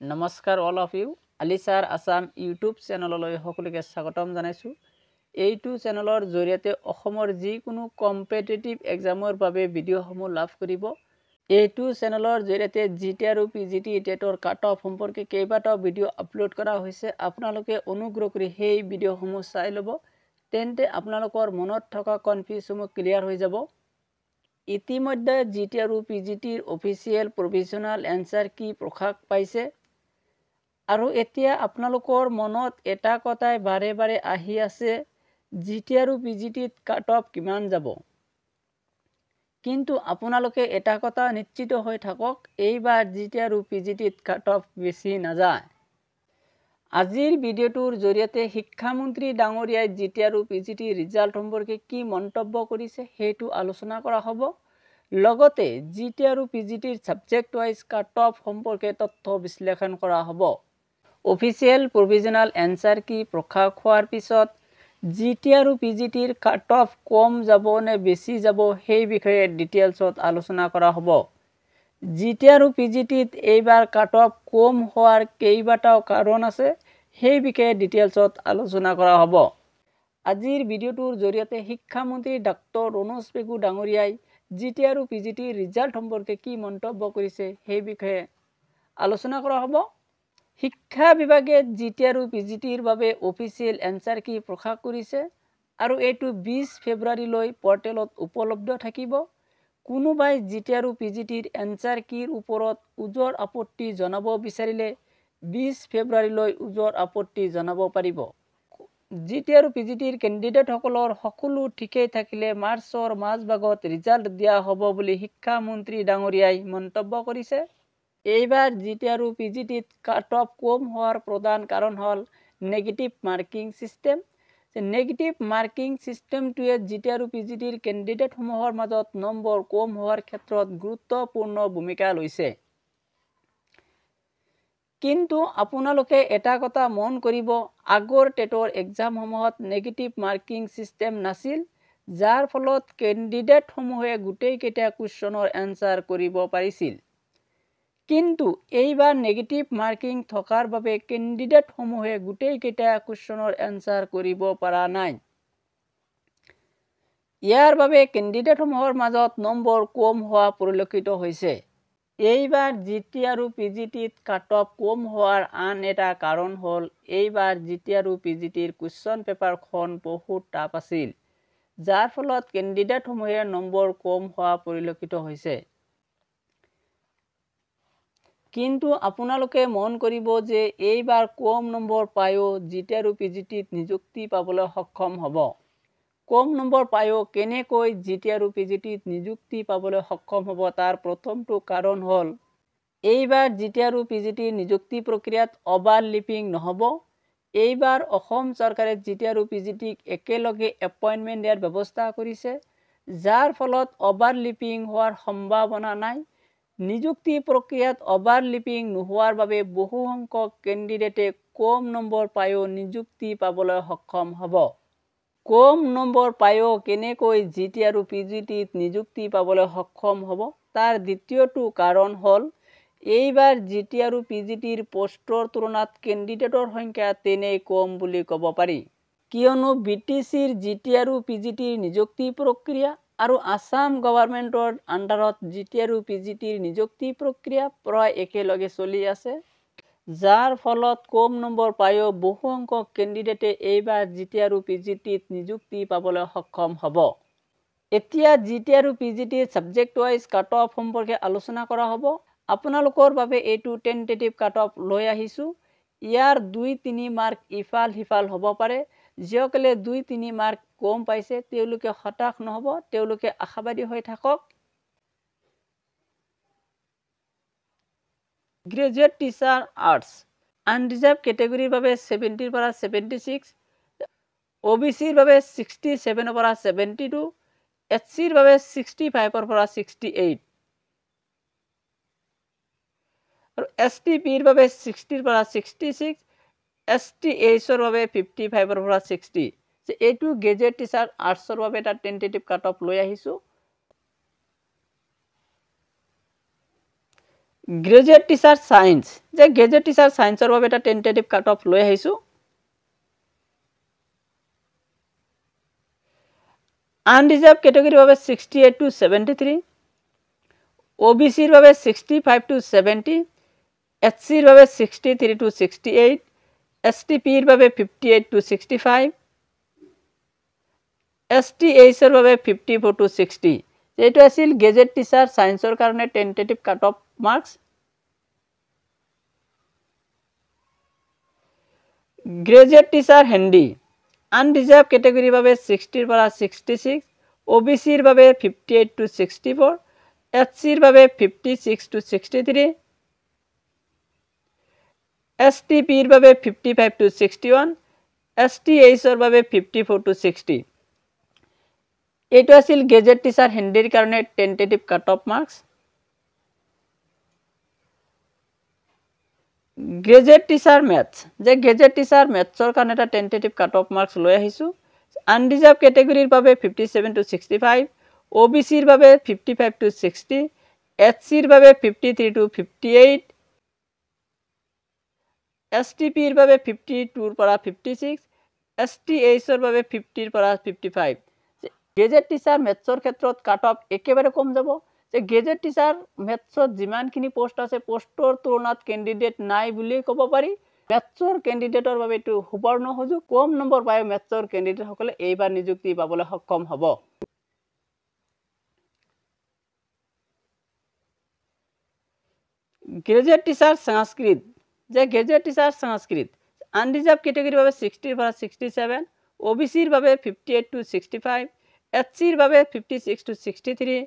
নমস্কাৰ all of you আলিছাৰ Assam YouTube চেনেললৈ সকলোকে স্বাগতম জনাইছো। এইটো চেনেলৰ জৰিয়তে অসমৰ যিকোনো কম্পিটিটিভ এক্সামৰ বাবে ভিডিঅ'সমূহ লাভ কৰিব। এইটো চেনেলৰ জৰিয়তে জিটি আৰু পিজিটি টেটৰ কাট অফ সম্পৰ্কে কেইবাটাও ভিডিঅ' আপলোড কৰা হৈছে। আপোনালোকে অনুগ্ৰহ কৰি সেই ভিডিঅ'সমূহ চাই ল'ব, তেন্তে আপোনালোকৰ মনত থকা কনফিউজসমূহ ক্লিয়াৰ হৈ যাব। ইতিমধ্যে জিটি আৰু পিজিটিৰ অফিচিয়েল প্ৰভিজনাল এনসাৰ কি প্ৰকাশ পাইছে আৰু এতিয়া আপোনালোকৰ মনত এটা কথাই বাৰে বাৰে আহি আছে, জিটি আৰু পিজিটিত কাট অফ কিমান যাব। কিন্তু আপোনালোকে এটা কথা নিশ্চিত হৈ থাকক, এইবাৰ জিটি আৰু পিজিটিত কাট অফ বেছি নাযায়। আজিৰ ভিডিঅ'টোৰ জৰিয়তে শিক্ষামন্ত্ৰী ডাঙৰীয়াই জিটি আৰু পিজিটিৰ ৰিজাল্ট সম্পৰ্কে কি মন্তব্য কৰিছে সেইটো আলোচনা কৰা হ'ব। লগতে জিটি আৰু পিজিটিৰ সাবজেক্ট ওয়াইজ কাট অফ সম্পৰ্কে তথ্য বিশ্লেষণ কৰা হ'ব। অফিচিয়েল প্ৰভিজনাল এনসাৰ কি প্ৰকাশ হোৱাৰ পিছত জিটি আৰু পিজিটিৰ কাট অফ কম যাব নে বেছি যাব সেই বিষয়ে ডিটেইলছত আলোচনা কৰা হ'ব। জিটি আৰু পিজিটিত এইবাৰ কাট অফ কম হোৱাৰ কেইবাটাও কাৰণ আছে, সেই বিষয়ে ডিটেইলছত আলোচনা কৰা হ'ব। আজিৰ ভিডিঅ'টোৰ জৰিয়তে শিক্ষামন্ত্ৰী ডক্টৰ ৰণোজ পেগু ডাঙৰীয়াই জিটি আৰু পিজিটিৰ ৰিজাল্ট সম্পৰ্কে কি মন্তব্য কৰিছে সেই বিষয়ে আলোচনা কৰা হ'ব। শিক্ষা বিভাগে জিটি আৰু পিজিটিৰ বাবে অফিচিয়েল এনসাৰ কি প্ৰকাশ কৰিছে আৰু এইটো 20 ফেব্ৰুৱাৰীলৈ পৰ্টেলত উপলব্ধ থাকিব। কোনোবাই জিটি আৰু পিজিটিৰ এনসাৰ কিৰ ওপৰত ওজৰ আপত্তি জনাব বিচাৰিলে 20 ফেব্ৰুৱাৰীলৈ ওজৰ আপত্তি জনাব পাৰিব। জিটি আৰু পিজিটিৰ কেণ্ডিডেটসকলৰ সকলো ঠিকেই থাকিলে মাৰ্চৰ মাজভাগত ৰিজাল্ট দিয়া হ'ব বুলি শিক্ষামন্ত্ৰী ডাঙৰীয়াই মন্তব্য কৰিছে। এইবাৰ জিটি আৰু পিজিটিত কাট অফ কম হোৱাৰ প্ৰধান কাৰণ হ'ল negative marking system. Negative marking সিস্টেমটোৱে জিটি আৰু পিজিটিৰ কেণ্ডিডেটসমূহৰ মাজত নম্বৰ কম হোৱাৰ ক্ষেত্ৰত গুৰুত্বপূৰ্ণ ভূমিকা লৈছে। কিন্তু আপোনালোকে এটা কথা মন কৰিব, আগৰ টেটৰ এক্সামসমূহত নেগেটিভ মাৰ্কিং সিস্টেম নাছিল, যাৰ ফলত কেণ্ডিডেটসমূহে গোটেইকেইটা কুৱেশ্যনৰ এনসাৰ কৰিব পাৰিছিল। কিন্তু এইবাৰ নেগেটিভ মাৰ্কিং থকাৰ বাবে কেণ্ডিডেটসমূহে গোটেইকেইটা কুৱেশ্যনৰ এনসাৰ কৰিব পৰা নাই। ইয়াৰ বাবে কেণ্ডিডেটসমূহৰ মাজত নম্বৰ কম হোৱা পৰিলক্ষিত হৈছে। এইবাৰ জিটি আৰু পিজিটিত কাট অফ কম হোৱাৰ আন এটা কাৰণ হ'ল এইবাৰ জিটি আৰু পিজিটিৰ কুৱেশ্যন পেপাৰখন বহুত টাফ আছিল, যাৰ ফলত কেণ্ডিডেটসমূহে নম্বৰ কম হোৱা পৰিলক্ষিত হৈছে। কিন্তু আপোনালোকে মন কৰিব যে এইবাৰ কম নম্বৰ পায়ো জিটি আৰু পিজিটিত নিযুক্তি পাবলৈ সক্ষম হ'ব। কম নম্বৰ পায়ো কেনেকৈ জিটি আৰু পিজিটিত নিযুক্তি পাবলৈ সক্ষম হ'ব তাৰ প্ৰথমটো কাৰণ হ'ল এইবাৰ জিটি আৰু পিজিটিৰ নিযুক্তি প্ৰক্ৰিয়াত অভাৰলিপিং নহ'ব। এইবাৰ অসম চৰকাৰে জিটি আৰু পিজিটিক একেলগে এপইণ্টমেণ্ট দিয়াৰ ব্যৱস্থা কৰিছে, যাৰ ফলত অভাৰলিপিং হোৱাৰ সম্ভাৱনা নাই। নিযুক্তি প্ৰক্ৰিয়াত অভাৰলিপিং নোহোৱাৰ বাবে বহু সংখ্যক কেণ্ডিডেটে কম নম্বৰ পায়ো নিযুক্তি পাবলৈ সক্ষম হ'ব। কম নম্বৰ পায়ো কেনেকৈ জিটি আৰু পিজিটিত নিযুক্তি পাবলৈ সক্ষম হ'ব তাৰ দ্বিতীয়টো কাৰণ হ'ল এইবাৰ জিটি আৰু পিজিটিৰ পোষ্টৰ তুলনাত কেণ্ডিডেটৰ সংখ্যা তেনেই কম বুলি ক'ব পাৰি। কিয়নো বিটিচিৰ জিটি আৰু পিজিটিৰ নিযুক্তি প্ৰক্ৰিয়া আৰু আসাম গভৰ্ণমেণ্টৰ আণ্ডাৰত জিটি আৰু পিজিটিৰ নিযুক্তি প্ৰক্ৰিয়া প্ৰায় একেলগে চলি আছে, যাৰ ফলত কম নম্বৰ পায়ো বহু সংখ্যক কেণ্ডিডেটে এইবাৰ জিটি আৰু পিজিটিত নিযুক্তি পাবলৈ সক্ষম হ'ব। এতিয়া জিটি আৰু পিজিটিৰ সাবজেক্ট ওয়াইজ কাট অফ সম্পৰ্কে আলোচনা কৰা হ'ব। আপোনালোকৰ বাবে এইটো টেণ্টেটিভ কাট অফ লৈ আহিছোঁ। ইয়াৰ 2-3 মাৰ্ক ইফাল সিফাল হ'ব পাৰে। যিসকলে 2-3 মাৰ্ক কম পাইছে তেওঁলোকে হতাশ নহ'ব, তেওঁলোকে আশাবাদী হৈ থাকক। গ্ৰেজুৱেট টিচাৰ আৰ্টছ আনৰিজাৰ্ভ কেটেগৰীৰ বাবে 70ৰ পৰা 76, OBCৰ বাবে 67ৰ পৰা 72, SCৰ বাবে 65ৰ পৰা 68 আৰু STPৰ বাবে 60ৰ পৰা 66, STHৰ বাবে 55ৰ পৰা 60। এইটো গ্ৰেজুৱেট টিচাৰ আৰ্টছৰ বাবে এটা টেণ্টেটিভ কাট অফ লৈ আহিছোঁ। গ্ৰেজুৱেট টিচাৰ সায়েন্স যে গ্ৰেজুৱেট টিচাৰ সায়েন্সৰ বাবে এটা টেন্টেটিভ কাট অফ লৈ আহিছো আনৰিজাৰ্ভ কেটেগৰীৰ বাবে 68 to 73 OBCৰ বাবে 65 to 70 SCৰ বাবে 63 to 68 STPৰ বাবে 58 to 65 STHৰ বাবে 54 to 60 এইটো আছিল গ্ৰেজুৱেট টিচাৰ সায়েন্সৰ কাৰণে tentative cut off marks graduate teacher Hindi unreserved কেটেগৰীৰ বাবে 60 ৰ পৰা 66 OBCৰ বাবে 58 to 64 SCৰ বাবে 56 to 63 STPৰ বাবে 55 to 61 STHৰ বাবে 54 to 60 এইটো আছিল গ্ৰেজুৱেট টিচাৰ হিন্দীৰ কাৰণে tentative cut off marks graduate teacher maths যে গ্ৰেজুৱেট টিচাৰ মেথছৰ কাৰণে এটা টেন্টেটিভ কাট অফ মাৰ্কস লৈ আহিছো আনৰিজাৰ্ভ কেটেগৰীৰ বাবে 57 to 65 OBCৰ বাবে 55 to 60 SCৰ বাবে 53 to 58 STPৰ বাবে 52 ৰ পৰা 56 STHৰ বাবে 50 ৰ পৰা 55 গ্ৰেজুৱেট টিচাৰ মেথছৰ ক্ষেত্ৰত কাট অফ একেবাৰে কম যাব যে গ্ৰেজুৱেট টিচাৰ মেথছত যিমানখিনি পোষ্ট আছে পোষ্টৰ তুলনাত কেণ্ডিডেট নাই বুলি ক'ব পাৰি মেথছৰ কেণ্ডিডেটৰ বাবে এটো সুবৰ্ণ সুযোগ কম নম্বৰ পায় মেথছৰ কেণ্ডিডেট সকলে এইবাৰ নিযুক্তি পাবলৈ সক্ষম হ'ব গ্ৰেজুৱেট টিচাৰ সংস্কৃত যে গ্ৰেজুৱেট টিচাৰ সংস্কৃত আনৰিজাৰ্ভ কেটেগৰীৰ বাবে 60 ৰ পৰা 67 OBCৰ বাবে 58 to 65 SCৰ বাবে 56 to 63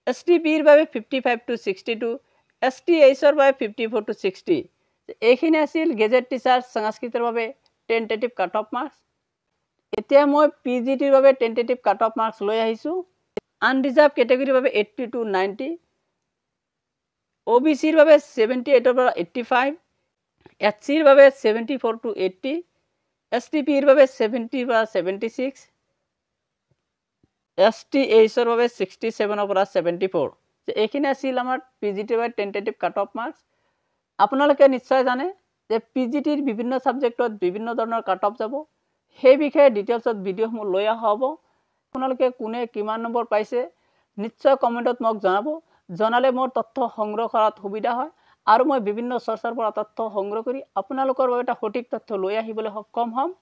STPৰ বাবে 55 to 62 STHৰ বাবে 54 to 60 এইখিনি আছিল গ্ৰেজুৱেট টিচাৰ সংস্কৃতৰ বাবে টেন্টেটিভ কাট অফ মাৰ্কস এতিয়া মই PGTৰ বাবে টেন্টেটিভ কাট অফ মাৰ্কস লৈ আহিছো আনৰিজাৰ্ভ কেটেগৰীৰ বাবে 80 to 90 OBCৰ বাবে 78 ৰ পৰা 85 SCৰ বাবে 74 to 80 STPৰ বাবে 70 পৰা 76 STHৰ বাবে 67 ৰ পৰা 74 এইখিনি আছিল আমাৰ PGTৰ বাবে টেন্টেটিভ কাট অফ মাৰ্কস আপোনালোকে নিশ্চয় জানে যে PGTৰ বিভিন্ন সাবজেক্টত বিভিন্ন ধৰণৰ কাট অফ যাব সেই বিষয়ে ডিটেইলছত ভিডিঅ'সমূহ লৈ অহা হ'ব আপোনালোকে কোনে কিমান নম্বৰ পাইছে নিশ্চয় কমেন্টত মোক জনালে মোৰ তথ্য সংগ্ৰহ কৰাত সুবিধা হয় আৰু মই বিভিন্ন চৰ্চাৰ পৰা তথ্য সংগ্ৰহ কৰি আপোনালোকৰ বাবে এটা সঠিক তথ্য লৈ আহিবলৈ সক্ষম হ'ম